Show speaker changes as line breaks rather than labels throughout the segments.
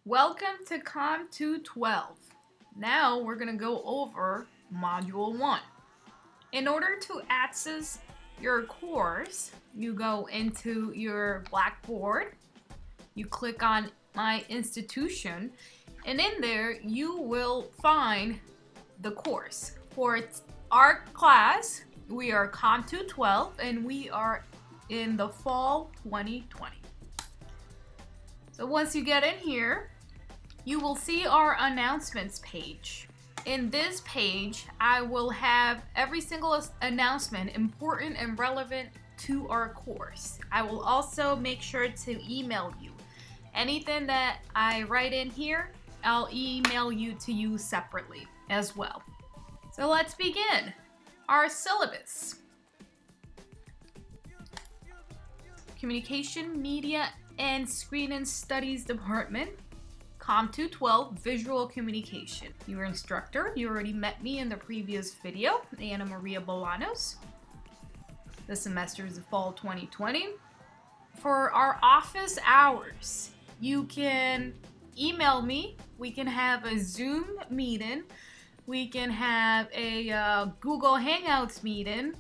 Welcome to COM 212. Now we're going to go over Module 1. In order to access your course, you go into your Blackboard, you click on My Institution, and in there you will find the course. For our class, we are COM 212 and we are in the fall 2020. So once you get in here, you will see our announcements page. In this page, I will have every single announcement important and relevant to our course. I will also make sure to email you. Anything that I write in here, I'll email you to you separately as well. So let's begin. Our syllabus. Communication, Media, and Screen and Studies Department. COM 212, Visual Communication. Your instructor, you already met me in the previous video, Anna Maria Bolanos. The semester is the fall 2020. For our office hours, you can email me. We can have a Zoom meeting. We can have a Google Hangouts meeting.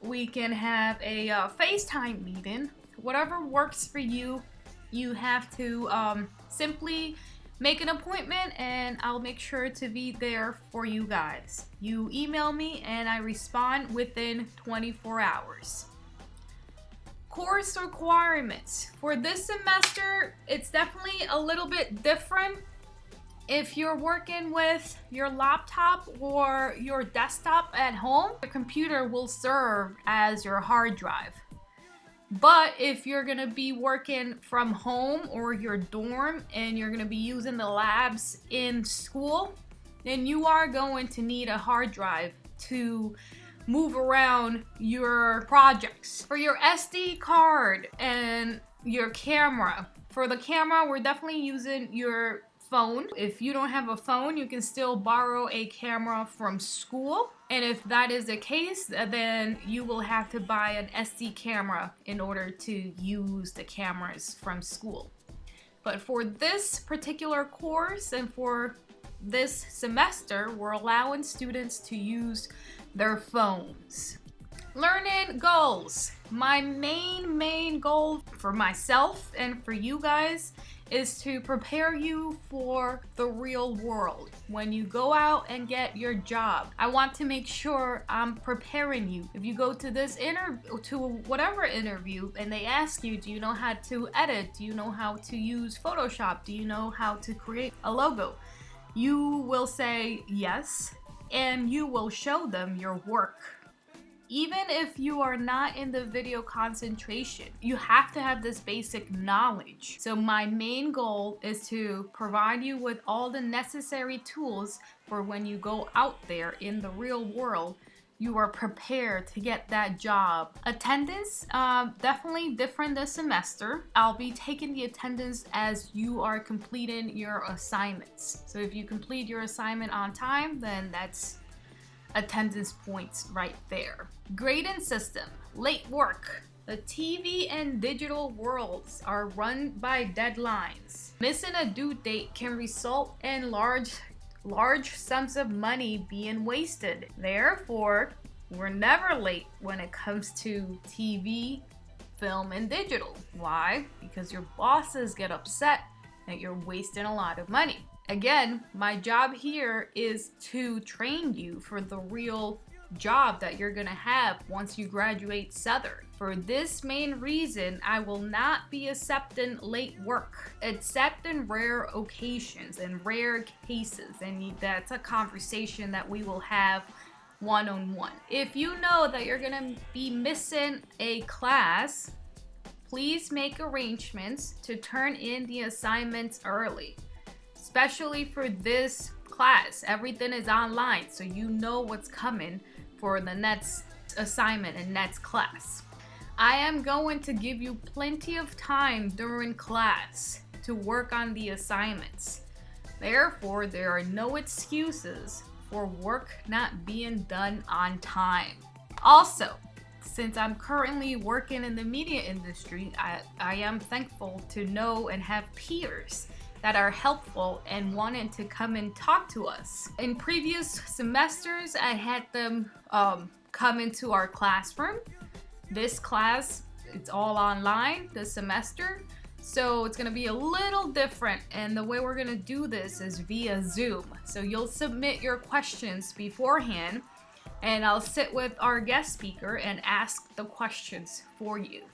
We can have a FaceTime meeting. Whatever works for you, you have to simply make an appointment and I'll make sure to be there for you guys. You email me and I respond within 24 hours. Course requirements. For this semester, it's definitely a little bit different. If you're working with your laptop or your desktop at home, your computer will serve as your hard drive. But if you're going to be working from home or your dorm and you're going to be using the labs in school, then you are going to need a hard drive to move around your projects. For your SD card and your camera, for the camera, we're definitely using your phone. If you don't have a phone, you can still borrow a camera from school. And if that is the case, then you will have to buy an SD camera in order to use the cameras from school. But for this particular course and for this semester, we're allowing students to use their phones. Learning goals. My main goal for myself and for you guys is to prepare you for the real world. When you go out and get your job, I want to make sure I'm preparing you. If you go to this whatever interview and they ask you, do you know how to edit? Do you know how to use Photoshop? Do you know how to create a logo? You will say yes, and you will show them your work. Even if you are not in the video concentration, you have to have this basic knowledge. So my main goal is to provide you with all the necessary tools for when you go out there in the real world, you are prepared to get that job. Attendance, definitely different this semester. I'll be taking the attendance as you are completing your assignments. So if you complete your assignment on time, then that's attendance points right there. Grading system. Late work. The TV and digital worlds are run by deadlines. Missing a due date can result in large sums of money being wasted. Therefore, we're never late when it comes to TV, film, and digital. Why? Because your bosses get upset that you're wasting a lot of money. Again, my job here is to train you for the real job that you're gonna have once you graduate Southern. For this main reason, I will not be accepting late work, except in rare occasions and rare cases, and that's a conversation that we will have one-on-one. If you know that you're gonna be missing a class, please make arrangements to turn in the assignments early. Especially for this class, everything is online, so you know what's coming for the next assignment and next class. I am going to give you plenty of time during class to work on the assignments. Therefore, there are no excuses for work not being done on time. Also, since I'm currently working in the media industry, I am thankful to know and have peers that are helpful and wanted to come and talk to us. In previous semesters, I had them come into our classroom. This class, it's all online this semester, so it's gonna be a little different, and the way we're gonna do this is via Zoom. So you'll submit your questions beforehand, and I'll sit with our guest speaker and ask the questions for you.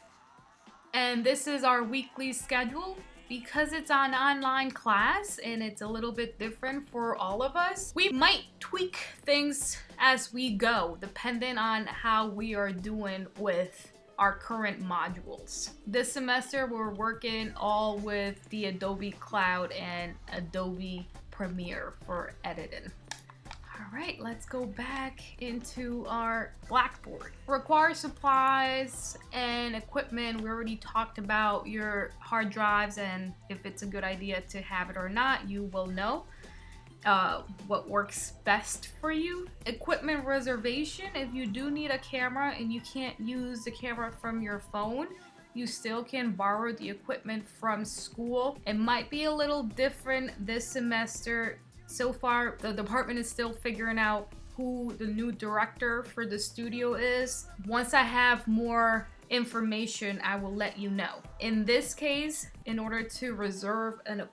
And this is our weekly schedule. Because it's an online class and it's a little bit different for all of us, we might tweak things as we go, depending on how we are doing with our current modules. This semester, we're working all with the Adobe Cloud and Adobe Premiere for editing. All right, let's go back into our Blackboard. Required supplies and equipment. We already talked about your hard drives and if it's a good idea to have it or not. You will know what works best for you. Equipment reservation. If you do need a camera and you can't use the camera from your phone, you still can borrow the equipment from school. It might be a little different this semester. So far, the department is still figuring out who the new director for the studio is. Once I have more information, I will let you know. In this case, in order to reserve an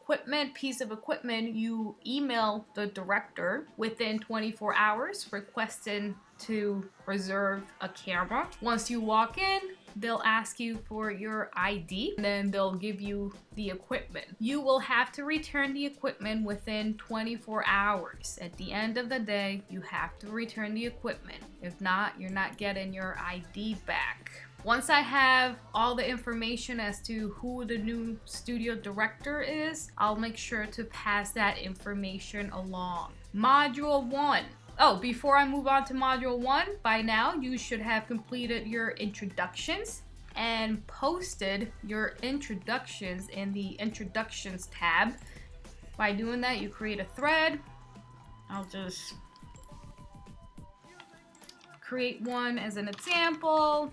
piece of equipment, you email the director within 24 hours requesting to reserve a camera. Once you walk in, they'll ask you for your ID, and then they'll give you the equipment. You will have to return the equipment within 24 hours. At the end of the day, you have to return the equipment. If not, you're not getting your ID back. Once I have all the information as to who the new studio director is, I'll make sure to pass that information along. Module 1. Oh, before I move on to Module 1, by now you should have completed your introductions and posted your introductions in the Introductions tab. By doing that, you create a thread. I'll just create one as an example.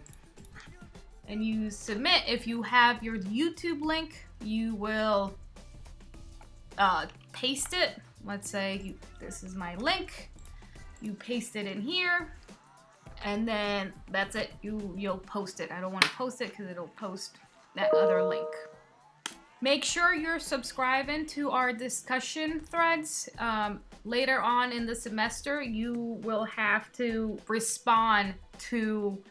And you submit. If you have your YouTube link, you will paste it. Let's say this is my link. You paste it in here, and then that's it. You'll post it. I don't want to post it because it'll post that other link. Make sure you're subscribing to our discussion threads. Later on in the semester, you will have to respond to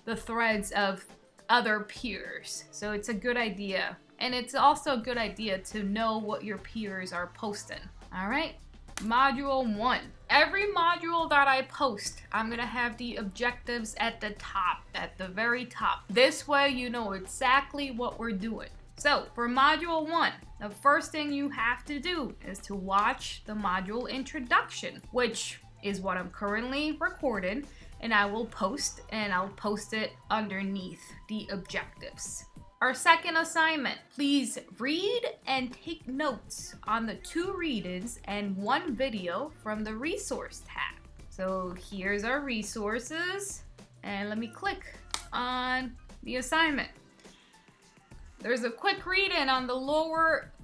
the threads of other peers. So it's a good idea. And it's also a good idea to know what your peers are posting. All right. Module 1. Every module that I post, I'm going to have the objectives at the top, at the very top. This way you know exactly what we're doing. So for Module 1, the first thing you have to do is to watch the module introduction, which is what I'm currently recording, and I will post, and I'll post it underneath the objectives. Our second assignment, please read and take notes on the 2 read-ins and 1 video from the resource tab. So here's our resources, and let me click on the assignment. There's a quick read-in on the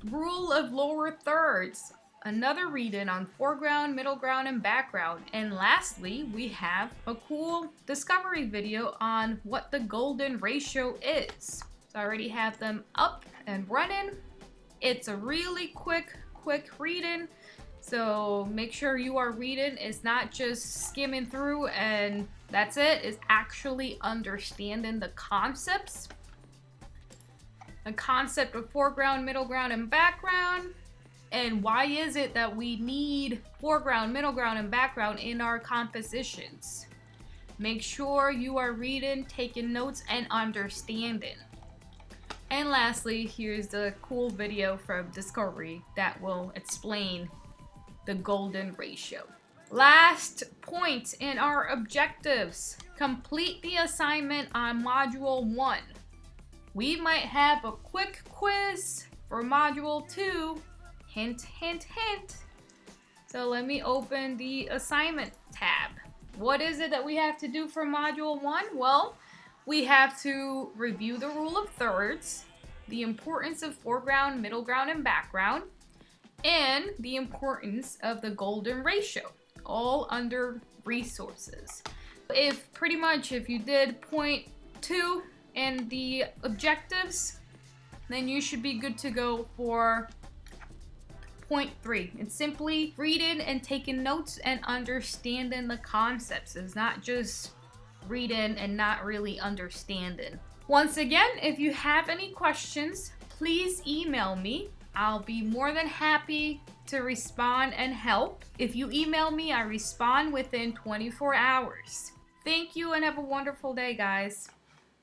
rule of lower thirds, another read-in on foreground, middle ground, and background, and lastly, we have a cool discovery video on what the golden ratio is. I already have them up and running. It's a really quick reading, so make sure you are reading. It's not just skimming through and that's it. It's actually understanding the concepts. The concept of foreground, middle ground, and background. And why is it that we need foreground, middle ground, and background in our compositions? Make sure you are reading, taking notes, and understanding. And lastly, here's the cool video from Discovery that will explain the golden ratio. Last point in our objectives. Complete the assignment on Module 1. We might have a quick quiz for Module 2. Hint, hint, hint. So let me open the assignment tab. What is it that we have to do for Module 1? Well, we have to review the rule of thirds, the importance of foreground, middle ground, and background. and the importance of the golden ratio, all under resources. If you did point 2 in the objectives, then you should be good to go for point 3. It's simply reading and taking notes and understanding the concepts. It's not just reading and not really understanding. Once again, if you have any questions, please email me. I'll be more than happy to respond and help. If you email me, I respond within 24 hours. Thank you and have a wonderful day, guys.